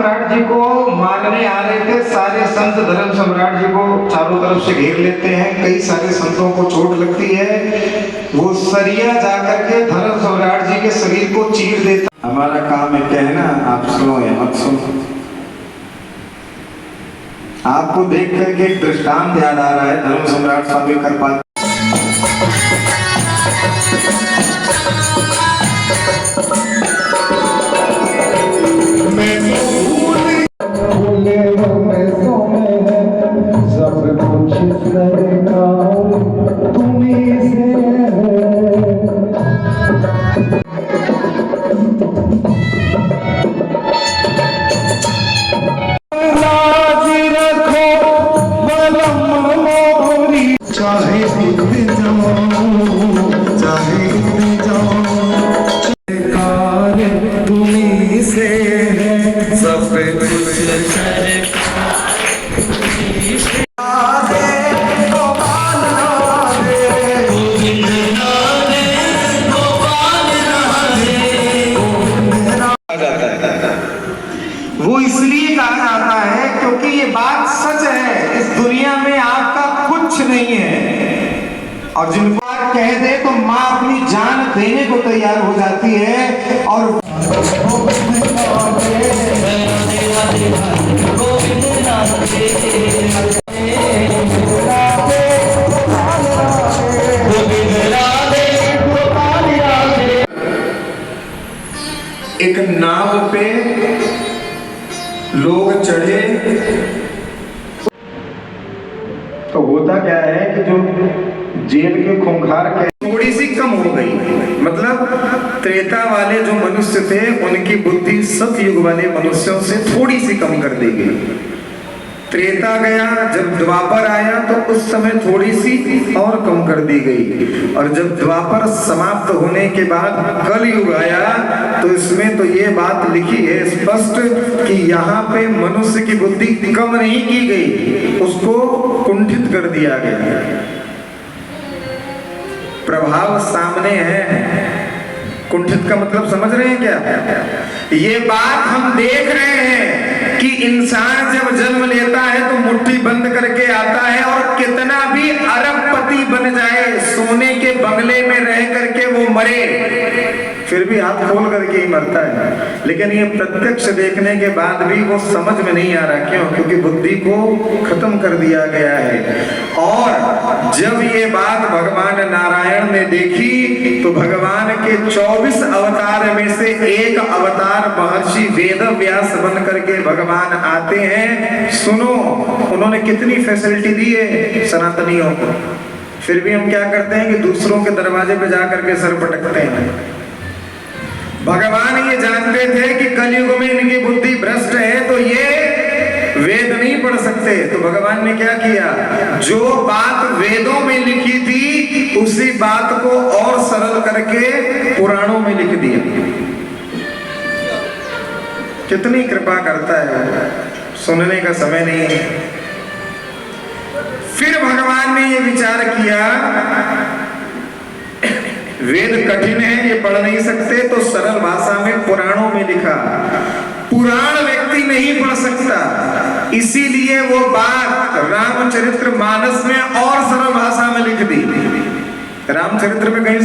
सम्राट जी को मारने आ रहे थे। सारे संत धर्म सम्राट जी को चारों तरफ से घेर लेते हैं। कई सारे संतों को चोट लगती है। वो सरिया जाकर के धर्म सम्राट जी के शरीर को चीर देता। हमारा काम है कहना, आप सुनो या मत सुनो। आपको देख करके एक दृष्टांत याद आ रहा है धर्म सम्राट स्वामी कृपाल। वो इसलिए कहा जाता है क्योंकि ये बात सच है, इस दुनिया में आपका कुछ नहीं है। और जिनको कह दे तो माँ अपनी जान देने को तैयार हो जाती है। और एक नाव पे लोग चढ़े तो होता क्या है कि जो जेल के खूंखार थोड़ी सी कम हो गई। मतलब त्रेता वाले जो मनुष्य थे उनकी बुद्धि सतयुग वाले मनुष्यों से थोड़ी सी कम कर दी गई। त्रेता गया, जब द्वापर आया तो उस समय थोड़ी सी और कम कर दी गई। और जब द्वापर समाप्त होने के बाद कलयुग आया तो इसमें तो ये बात लिखी है स्पष्ट कि यहाँ पे मनुष्य की बुद्धि कम नहीं की गई, उसको कुंठित कर दिया गया। प्रभाव सामने है। कुंठित का मतलब समझ रहे हैं क्या? ये बात हम देख रहे हैं कि इंसान जब जन्म लेता है तो मुट्ठी बंद करके आता है और कितना भी अरबपति बन जाए, सोने के बंगले में रह करके वो मरे, फिर भी हाथ खोल करके ही मरता है। लेकिन ये प्रत्यक्ष देखने के बाद भी वो समझ में नहीं आ रहा। क्यों? क्योंकि बुद्धि को खत्म कर दिया गया है। और जब ये बात भगवान नारायण ने देखी तो भगवान के 24 अवतार में से एक अवतार महर्षि वेद व्यास बन करके भगवान आते हैं। सुनो, उन्होंने कितनी फैसिलिटी दी है सनातनियों को, फिर भी हम क्या करते हैं कि दूसरों के दरवाजे पे जाकर के सर पटकते हैं। भगवान ये जानते थे कि कलयुग में इनकी बुद्धि भ्रष्ट है तो ये वेद नहीं पढ़ सकते। तो भगवान ने क्या किया, जो बात वेदों में लिखी थी उसी बात को और सरल करके पुराणों में लिख दिया। कितनी कृपा करता है, सुनने का समय नहीं है। फिर भगवान ने ये विचार किया वेद कठिन है, ये पढ़ नहीं सकते, तो सरल भाषा में पुराणों में लिखा। पुराण व्यक्ति नहीं पढ़ सकता, इसीलिए वो बात रामचरित्र मानस में और सरल भाषा में लिख दी। रामचरित्र में कहीं